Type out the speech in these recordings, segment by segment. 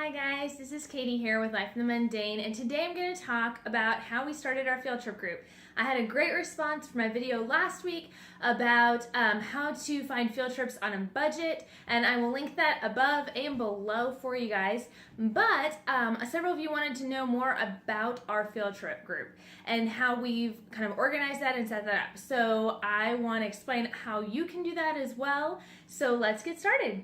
Hi guys, this is Katie here with Life in the Mundane, and today I'm going to talk about how we started our field trip group. I had a great response for my video last week about how to find field trips on a budget, and I will link that above and below for you guys. But several of you wanted to know more about our field trip group and how we've kind of organized that and set that up. So I want to explain how you can do that as well. So let's get started.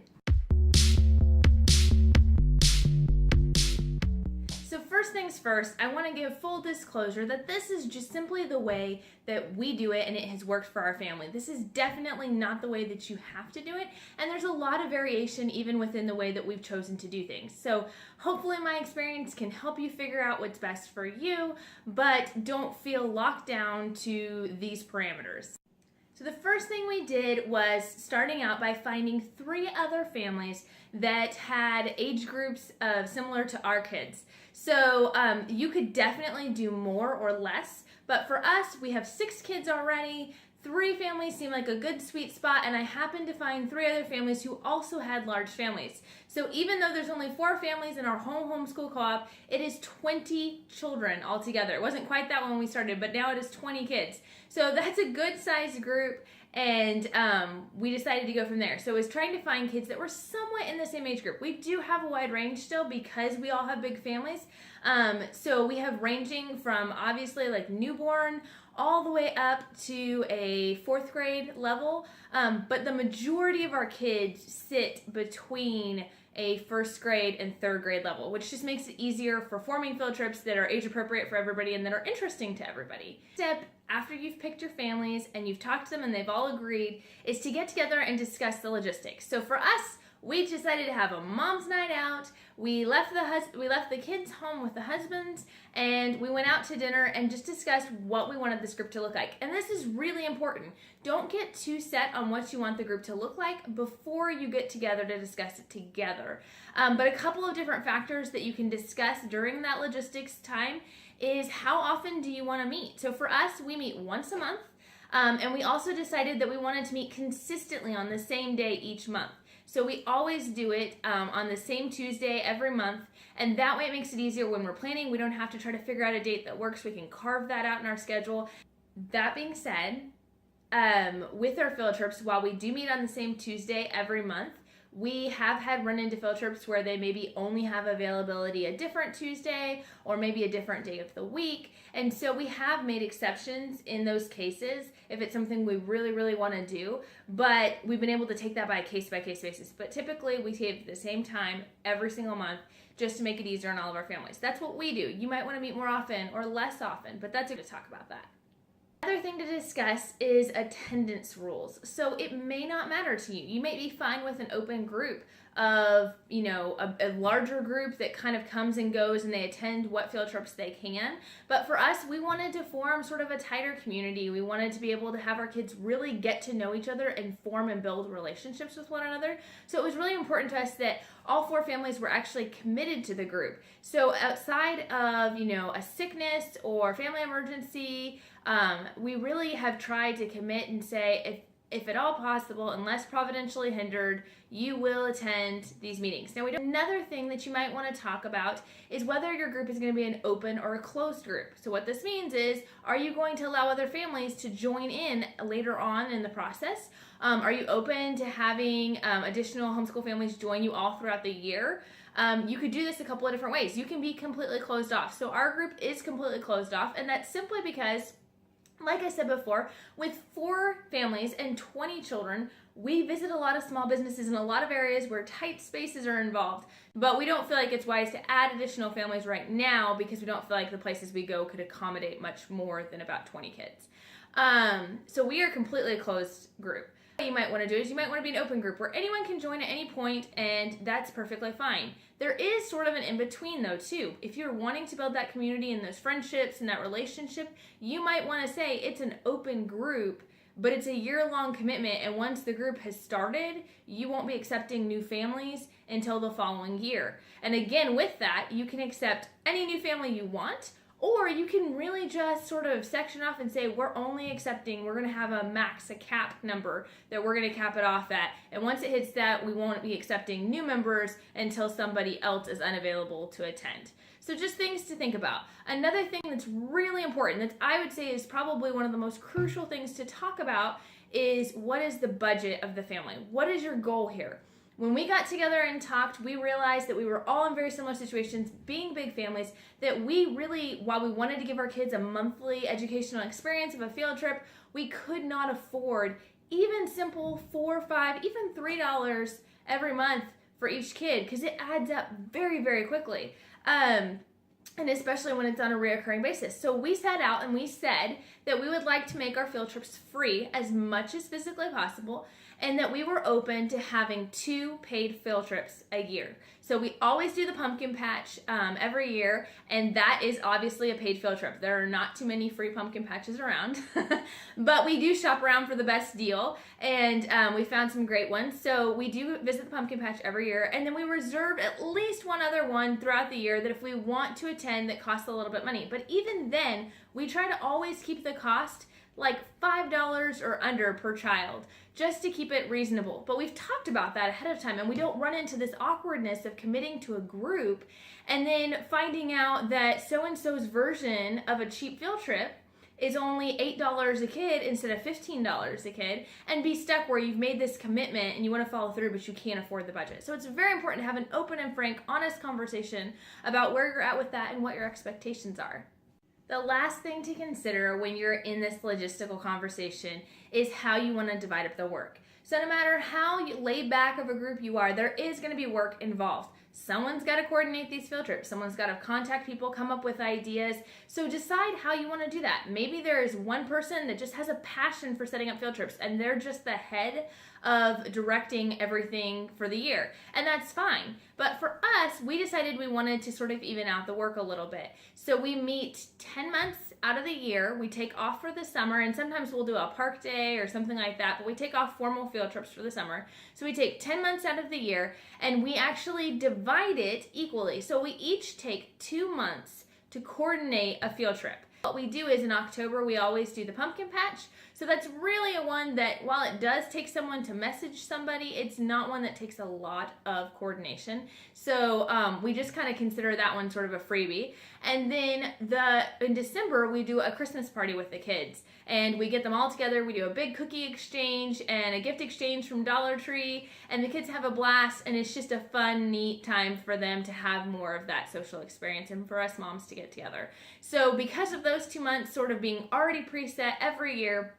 So first things first, I want to give full disclosure that this is just simply the way that we do it and it has worked for our family. This is definitely not the way that you have to do it, and there's a lot of variation even within the way that we've chosen to do things. So hopefully my experience can help you figure out what's best for you, but don't feel locked down to these parameters. So the first thing we did was starting out by finding 3 other families that had age groups similar to our kids. So you could definitely do more or less, but for us, we have 6 kids already. 3 families seem like a good sweet spot, and I happened to find 3 other families who also had large families. So even though there's only 4 families in our home homeschool co-op, it is 20 children altogether. It wasn't quite that when we started, but now it is 20 kids. So that's a good sized group, and we decided to go from there. So it was trying to find kids that were somewhat in the same age group. We do have a wide range still because we all have big families. So we have ranging from obviously like newborn all the way up to a 4th grade level. But the majority of our kids sit between a 1st grade and 3rd grade level, which just makes it easier for forming field trips that are age appropriate for everybody and that are interesting to everybody. Step after you've picked your families and you've talked to them and they've all agreed is to get together and discuss the logistics. So for us, we decided to have a mom's night out. We left the kids home with the husbands, and we went out to dinner and just discussed what we wanted this group to look like. And this is really important. Don't get too set on what you want the group to look like before you get together to discuss it together. But a couple of different factors that you can discuss during that logistics time is how often do you want to meet? So for us, we meet once a month, and we also decided that we wanted to meet consistently on the same day each month. So we always do it on the same Tuesday every month, and that way it makes it easier when we're planning. We don't have to try to figure out a date that works. We can carve that out in our schedule. That being said, with our field trips, while we do meet on the same Tuesday every month, we have had run into field trips where they maybe only have availability a different Tuesday or maybe a different day of the week. And so we have made exceptions in those cases if it's something we really, really want to do. But we've been able to take that by a case-by-case basis. But typically we take the same time every single month just to make it easier on all of our families. That's what we do. You might want to meet more often or less often, but that's good to talk about that. Another thing to discuss is attendance rules. So it may not matter to you. You may be fine with an open group of, a larger group that kind of comes and goes and they attend what field trips they can. But for us, we wanted to form sort of a tighter community. We wanted to be able to have our kids really get to know each other and form and build relationships with one another. So it was really important to us that all 4 families were actually committed to the group. So outside of, a sickness or family emergency, we really have tried to commit and say, if at all possible, unless providentially hindered, you will attend these meetings. Now, another thing that you might want to talk about is whether your group is going to be an open or a closed group. So what this means is, are you going to allow other families to join in later on in the process? Are you open to having additional homeschool families join you all throughout the year? You could do this a couple of different ways. You can be completely closed off. So our group is completely closed off, and that's simply because, like I said before, with 4 families and 20 children, we visit a lot of small businesses in a lot of areas where tight spaces are involved. But we don't feel like it's wise to add additional families right now because we don't feel like the places we go could accommodate much more than about 20 kids. So we are completely a closed group. What you might want to do is you might want to be an open group where anyone can join at any point, and that's perfectly fine. There is sort of an in-between though too. If you're wanting to build that community and those friendships and that relationship, you might want to say it's an open group, but it's a year-long commitment, and once the group has started, you won't be accepting new families until the following year. And again, with that, you can accept any new family you want, Or you can really just sort of section off and say, we're going to have a cap number that we're going to cap it off at. And once it hits that, we won't be accepting new members until somebody else is unavailable to attend. So just things to think about. Another thing that's really important, that I would say is probably one of the most crucial things to talk about, is what is the budget of the family? What is your goal here? When we got together and talked, we realized that we were all in very similar situations, being big families, that we really, while we wanted to give our kids a monthly educational experience of a field trip, we could not afford even simple $4, $5, even $3 every month for each kid, because it adds up very, very quickly. And especially when it's on a reoccurring basis. So we set out and we said that we would like to make our field trips free as much as physically possible, and that we were open to having 2 paid field trips a year. So we always do the pumpkin patch every year, and that is obviously a paid field trip. There are not too many free pumpkin patches around, but we do shop around for the best deal, and we found some great ones. So we do visit the pumpkin patch every year, and then we reserve at least one other one throughout the year that if we want to attend that costs a little bit of money. But even then, we try to always keep the cost like $5 or under per child, just to keep it reasonable. But we've talked about that ahead of time, and we don't run into this awkwardness of committing to a group and then finding out that so-and-so's version of a cheap field trip is only $8 a kid instead of $15 a kid, and be stuck where you've made this commitment and you want to follow through, but you can't afford the budget. So it's very important to have an open and frank, honest conversation about where you're at with that and what your expectations are. The last thing to consider when you're in this logistical conversation is how you want to divide up the work. So no matter how laid back of a group you are, there is going to be work involved. Someone's got to coordinate these field trips. Someone's got to contact people, come up with ideas. So decide how you want to do that. Maybe there is one person that just has a passion for setting up field trips, and they're just the head of directing everything for the year, and that's fine. But for us, we decided we wanted to sort of even out the work a little bit. So we meet 10 months out of the year. We take off for the summer, and sometimes we'll do a park day or something like that, but we take off formal field trips for the summer. So we take 10 months out of the year, and we actually divide it equally. So we each take 2 months to coordinate a field trip. What we do is in October, we always do the pumpkin patch. So that's really a one that, while it does take someone to message somebody, it's not one that takes a lot of coordination. So we just kind of consider that one sort of a freebie. And then in December, we do a Christmas party with the kids. And we get them all together. We do a big cookie exchange and a gift exchange from Dollar Tree. And the kids have a blast. And it's just a fun, neat time for them to have more of that social experience and for us moms to get together. So because of those 2 months sort of being already preset every year,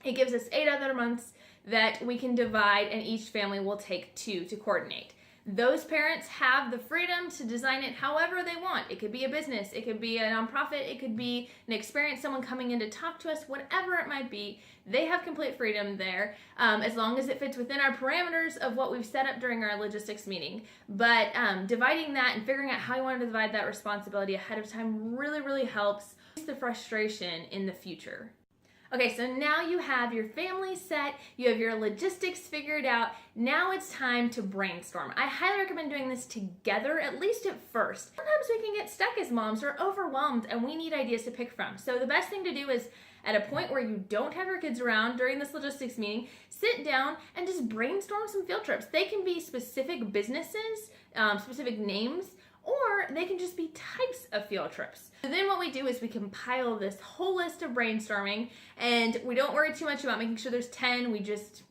it gives us 8 other months that we can divide, and each family will take 2 to coordinate. Those parents have the freedom to design it however they want. It could be a business, it could be a nonprofit, it could be an experience, someone coming in to talk to us, whatever it might be. They have complete freedom there, as long as it fits within our parameters of what we've set up during our logistics meeting. But dividing that and figuring out how you want to divide that responsibility ahead of time really, really helps the frustration in the future. Okay, so now you have your family set, you have your logistics figured out. Now it's time to brainstorm. I highly recommend doing this together, at least at first. Sometimes we can get stuck as moms or overwhelmed and we need ideas to pick from. So the best thing to do is, at a point where you don't have your kids around during this logistics meeting, sit down and just brainstorm some field trips. They can be specific businesses, specific names, or they can just be types of field trips. So then what we do is we compile this whole list of brainstorming, and we don't worry too much about making sure there's 10. We just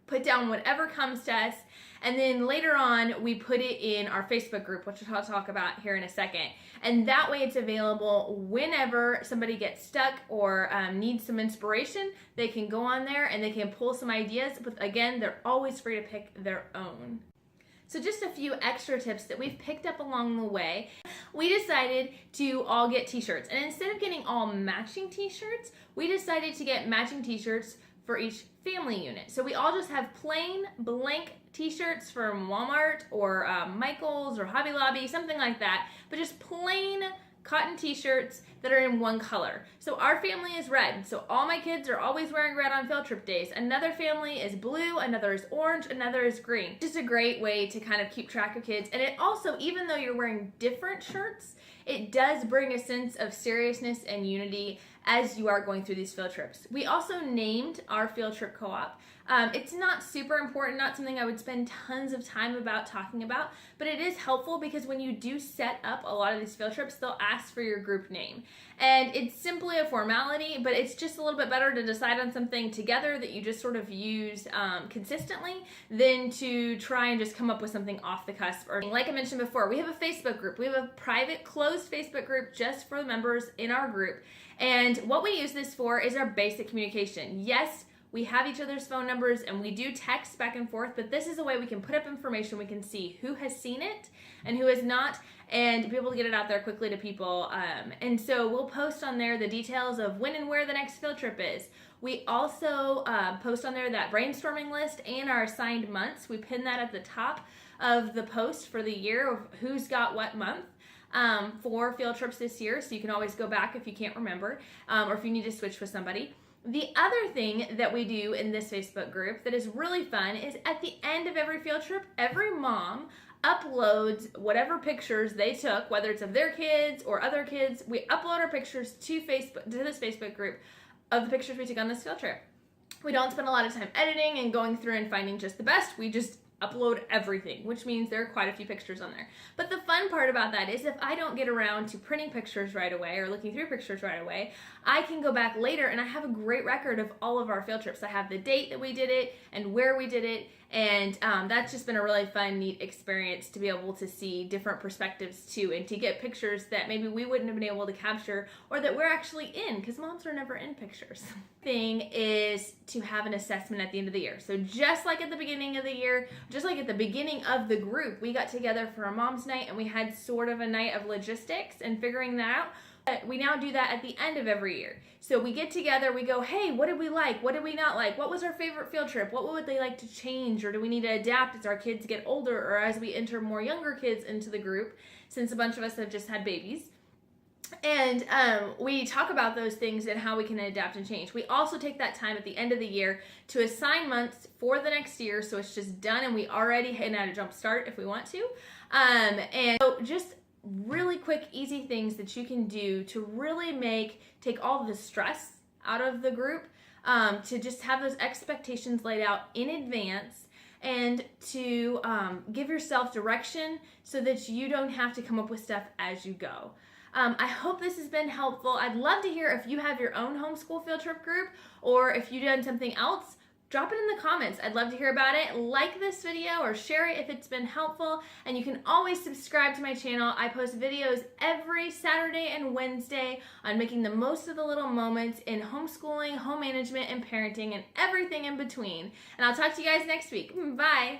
put down whatever comes to us, and then later on we put it in our Facebook group, which I'll talk about here in a second. And that way it's available whenever somebody gets stuck or needs some inspiration. They can go on there and they can pull some ideas, but again, they're always free to pick their own. So just a few extra tips that we've picked up along the way. We decided to all get t-shirts, and instead of getting all matching t-shirts, we decided to get matching t-shirts for each family unit. So we all just have plain blank t-shirts from Walmart or Michael's or Hobby Lobby, something like that, but just plain cotton t-shirts that are in one color. So our family is red, so all my kids are always wearing red on field trip days. Another family is blue, another is orange, another is green. Just a great way to kind of keep track of kids. And it also, even though you're wearing different shirts, it does bring a sense of seriousness and unity as you are going through these field trips. We also named our field trip co-op. It's not super important, not something I would spend tons of time talking about, but it is helpful because when you do set up a lot of these field trips, they'll ask for your group name. And it's simply a formality, but it's just a little bit better to decide on something together that you just sort of use consistently than to try and just come up with something off the cusp. Or like I mentioned before, we have a Facebook group. We have a private closed Facebook group just for the members in our group. And what we use this for is our basic communication. Yes, we have each other's phone numbers and we do text back and forth, but this is a way we can put up information. We can see who has seen it and who has not, and be able to get it out there quickly to people. And so we'll post on there the details of when and where the next field trip is. We also post on there that brainstorming list and our assigned months. We pin that at the top of the post for the year of who's got what month. For field trips this year, so you can always go back if you can't remember, or if you need to switch with somebody. The other thing that we do in this Facebook group that is really fun is at the end of every field trip, every mom uploads whatever pictures they took, whether it's of their kids or other kids. We upload our pictures to this Facebook group of the pictures we took on this field trip. We don't spend a lot of time editing and going through and finding just the best. We just upload everything, which means there are quite a few pictures on there. But the fun part about that is if I don't get around to printing pictures right away or looking through pictures right away, I can go back later and I have a great record of all of our field trips. I have the date that we did it and where we did it, and that's just been a really fun, neat experience to be able to see different perspectives too, and to get pictures that maybe we wouldn't have been able to capture or that we're actually in, because moms are never in pictures. Thing is to have an assessment at the end of the year. So just like at the beginning of the year, just like at the beginning of the group, we got together for a mom's night and we had sort of a night of logistics and figuring that out. We now do that at the end of every year. So we get together, we go, hey, what did we like? What did we not like? What was our favorite field trip? What would they like to change? Or do we need to adapt as our kids get older or as we enter more younger kids into the group, since a bunch of us have just had babies? And we talk about those things and how we can adapt and change. We also take that time at the end of the year to assign months for the next year, so it's just done and we already hit a jump start if we want to. And so just really quick, easy things that you can do to really take all the stress out of the group, to just have those expectations laid out in advance, and to give yourself direction so that you don't have to come up with stuff as you go. I hope this has been helpful. I'd love to hear if you have your own homeschool field trip group or if you've done something else. Drop it in the comments. I'd love to hear about it. Like this video or share it if it's been helpful. And you can always subscribe to my channel. I post videos every Saturday and Wednesday on making the most of the little moments in homeschooling, home management, and parenting, and everything in between. And I'll talk to you guys next week. Bye.